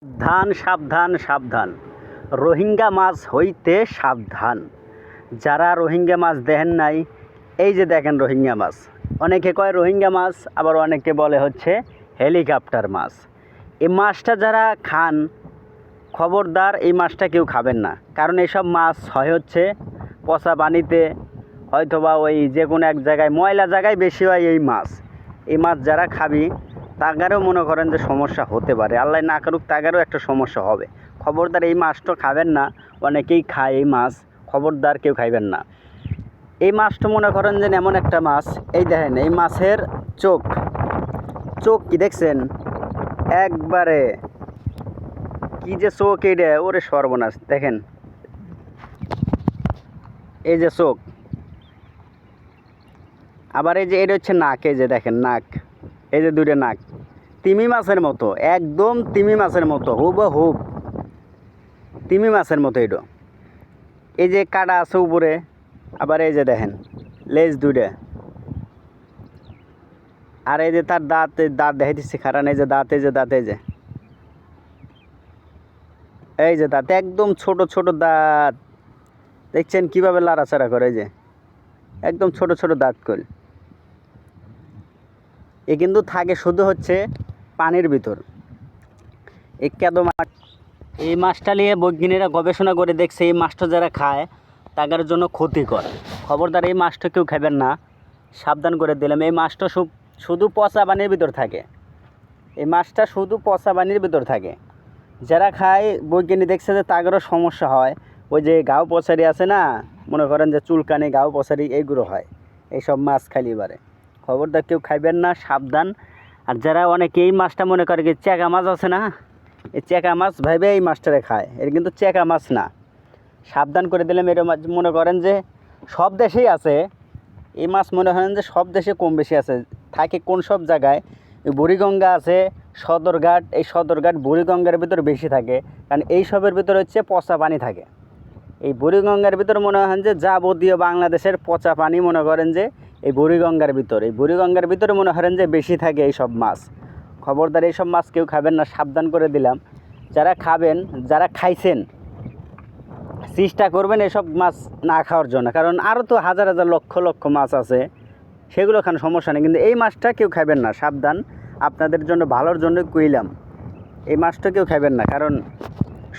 সাবধান সাবধান সাবধান, রোহিঙ্গা মাছ হইতে সাবধান। যারা রোহিঙ্গা মাছ দেখেন নাই, এই যে দেখেন রোহিঙ্গা মাছ। অনেকে কয় রোহিঙ্গা মাছ, আবার অনেকে বলে হচ্ছে হেলিকপ্টার মাছ। এই মাছটা যারা খান, খবরদার এই মাছটা কেউ খাবেন না। কারণ এইসব মাছ হয় হচ্ছে পচা পানিতে, হয়তোবা ওই যে কোনো এক জায়গায় ময়লা জায়গায় বেশি হয় এই মাছ। এই মাছ যারা খাবি তাগারও মনে করেন যে সমস্যা হতে পারে, আল্লাহ না করুক তাগারও একটা সমস্যা হবে। খবরদার এই মাছটা খাবেন না। অনেকেই খায় এই মাছ, খবরদার কেউ খাইবেন না। এই মাছটা মনে করেন যে এমন একটা মাছ, এই দেখেন এই মাছের চোখ চোখ কি দেখছেন? একবারে কি যে চোখ এইটা, ওরে সর্বনাশ। দেখেন এই যে চোখ, আবার এই যে এটা হচ্ছে নাক, এই যে দেখেন নাক, এই যে দুইটা নাক তিমি মাছের মতো, একদম তিমি মাছের মতো, হুবহুব তিমি মাছের মতো। এটা এই যে কাটা আছে উপরে, আবার এই যে দেখেন লেজ দুইটা, আর এই যে তার দাঁত, দাঁত দেখাই দিচ্ছে খারান, এই যে দাঁত, এই যে দাঁত, এই যে দাঁত একদম ছোট ছোট দাঁত। দেখছেন কিভাবে লাড়াচাড়া করে? এই যে একদম ছোট ছোট দাঁত করে। এ কিন্তু থাকে শুধু হচ্ছে পানির ভিতর। এই কেদো মাছ, এই মাছটা নিয়ে বৈজ্ঞানিকরা গবেষণা করে দেখছে এই মাছটা যারা খায় তাদের জন্য ক্ষতিকর। খবরদার এই মাছটা কেউ খাবেন না, সাবধান করে দিলাম। এই মাছটা শুধু পচা পানির ভিতর থাকে। এই মাছটা শুধু পচা পানির ভিতর থাকে। যারা খায় বৈজ্ঞানিক দেখছে যে তাদেরও সমস্যা হয়। ওই যে গাও পচারি আছে না, মনে করেন যে চুলকানি, গাও পচারি, এইগুলো হয় এইসব মাছ খাইলে এবারে। খবরদার কেউ খাইবেন না, সাবধান। আর যারা অনেকে এই মাছটা মনে করে কি চেকা মাছ আছে না, এই চেকা মাছ ভাইবে এই মাছটারে খায়, এর কিন্তু চেকা মাছ না। সাবধান করে দিলাম। এটা মাছ মনে করেন যে সব দেশেই আছে এই মাছ, মনে করেন যে সব দেশে কম বেশি আছে। থাকে কোন সব জায়গায়, বুড়িগঙ্গা আছে, সদরঘাট, এই সদরঘাট বুড়িগঙ্গার ভিতর বেশি থাকে। কারণ এই সবের ভিতর হচ্ছে পচা পানি থাকে। এই বুড়িগঙ্গার ভিতর মনে হয় যে যাবতীয় বাংলাদেশের পচা পানি মনে করেন যে এই বুড়িগঙ্গার ভিতর, এই বুড়িগঙ্গার ভিতরে মনে করেন যে বেশি থাকে এই সব মাছ। খবরদার এইসব মাছ কেউ খাবেন না, সাবধান করে দিলাম। যারা খাবেন, যারা খাইছেন, চেষ্টা করবেন এসব মাছ না খাওয়ার জন্য। কারণ আরও তো হাজার হাজার লক্ষ লক্ষ মাছ আছে, সেগুলো খান সমস্যা নেই, কিন্তু এই মাছটা কেউ খাবেন না, সাবধান। আপনাদের জন্য ভালোর জন্য কইলাম, এই মাছটা কেউ খাবেন না, কারণ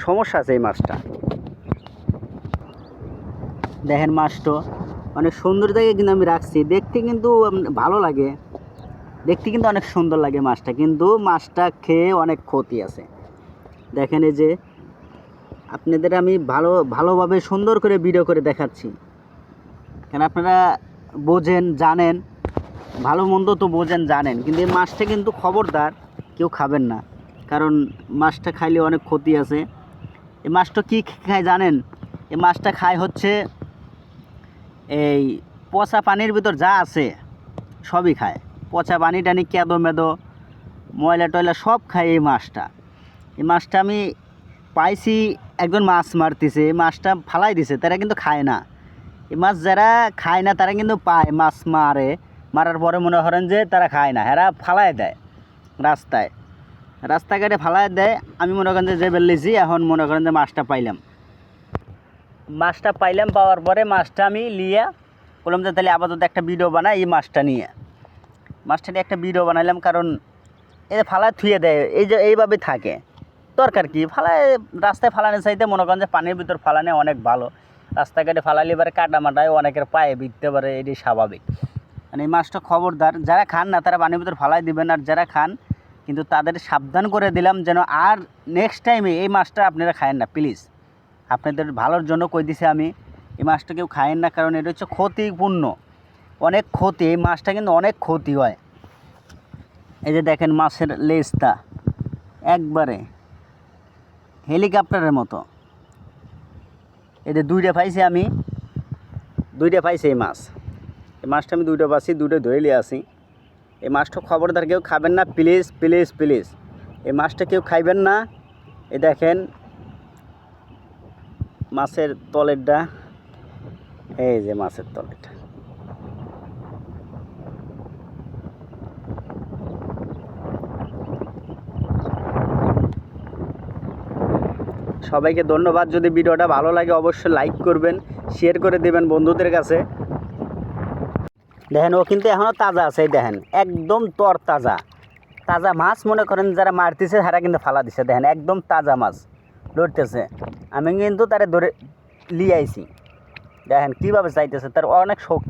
সমস্যা আছে এই মাছটা। দেখেন মাছটা অনেক সুন্দর জায়গায় কিন্তু আমি রাখছি, দেখতে কিন্তু ভালো লাগে, দেখতে কিন্তু অনেক সুন্দর লাগে মাছটা, কিন্তু মাছটা খেয়ে অনেক ক্ষতি আছে। দেখেন এই যে আপনাদের আমি ভালোভাবে সুন্দর করে ভিডিও করে দেখাচ্ছি, কেন আপনারা বোঝেন, জানেন, ভালো মন্দ তো বোঝেন, জানেন, কিন্তু এই মাছটা কিন্তু খবরদার কেউ খাবেন না, কারণ মাছটা খাইলে অনেক ক্ষতি আছে। এই মাছটা কী খায় জানেন? এই মাছটা খায় হচ্ছে এই পচা পানির ভিতর যা আছে সবই খায়। পচা পানি টানি, কেঁদো মেদো, ময়লা টয়লা সব খায় এই মাছটা। এই মাছটা আমি পাইছি, একজন মাছ মারতেছে, এই মাছটা ফালাই দিছে, তারা কিন্তু খায় না। এই মাছ যারা খায় না তারা কিন্তু পায়, মাছ মারার পরে মনে করেন যে তারা খায় না, এরা ফালাই দেয় রাস্তাঘাটে ফালাই দেয়। আমি মনে করেন যে বেরলেছি, এখন মনে করেন যে মাছটা পাইলাম, পাওয়ার পরে মাছটা আমি লিয়ে বললাম যে তাহলে আপাতত একটা ভিডিও বানাই এই মাছটা নিয়ে একটা ভিডিও বানাইলাম। কারণ এই ফালায় থুয়ে দেয়, এই যে এইভাবে থাকে, দরকার কি ফালায়? রাস্তায় ফালানো চাইতে মনে করেন যে পানির ভিতর ফালানো অনেক ভালো। রাস্তাঘাটে ফালালে এবারে কাটা মাটায় অনেকের পায়ে বিঁধতে পারে, এটি স্বাভাবিক। মানে এই মাছটা খবরদার যারা খান না তারা পানির ভিতর ফালাই দিবেন, আর যারা খান কিন্তু তাদের সাবধান করে দিলাম যেন আর নেক্সট টাইমে এই মাছটা আপনারা খায়েন না প্লিজ। আপনাদের ভালোর জন্য কই দিছি আমি, এই মাছটা কেউ খায়েন না, কারণ এটা হচ্ছে ক্ষতিপূর্ণ, অনেক ক্ষতি। এই মাছটা কিন্তু অনেক ক্ষতি হয়। এই যে দেখেন মাছের লেজটা একবারে হেলিকপ্টারের মতো। এই যে দুইটা পাইছি আমি, এই মাছটা আমি দুইটা পাচ্ছি, দুটো ধরে নিয়ে আসি। এই মাছটা খবরদার কেউ খাবেন না প্লিজ প্লিজ প্লিজ, এই মাছটা কেউ খাইবেন না। এই দেখেন মাছের তলেরটা, এই যে মাছের তলেরটা, সবাইকে ধন্যবাদ। যদি ভিডিওটা ভালো লাগে অবশ্যই লাইক করবেন, শেয়ার করে দেবেন বন্ধুদের কাছে। দেখেন ও কিন্তু এখনও তাজা আছে, দেখেন একদম তর তাজা তাজা মাছ। মনে করেন যারা মারতেছে তারা কিন্তু ফালা দিছে, দেখেন একদম তাজা মাছ ধরতেছে। আমি কিন্তু তারে ধরে লিয়ে আইছি, দেখেন কীভাবে চাইতেছে, তার অনেক শক্তি।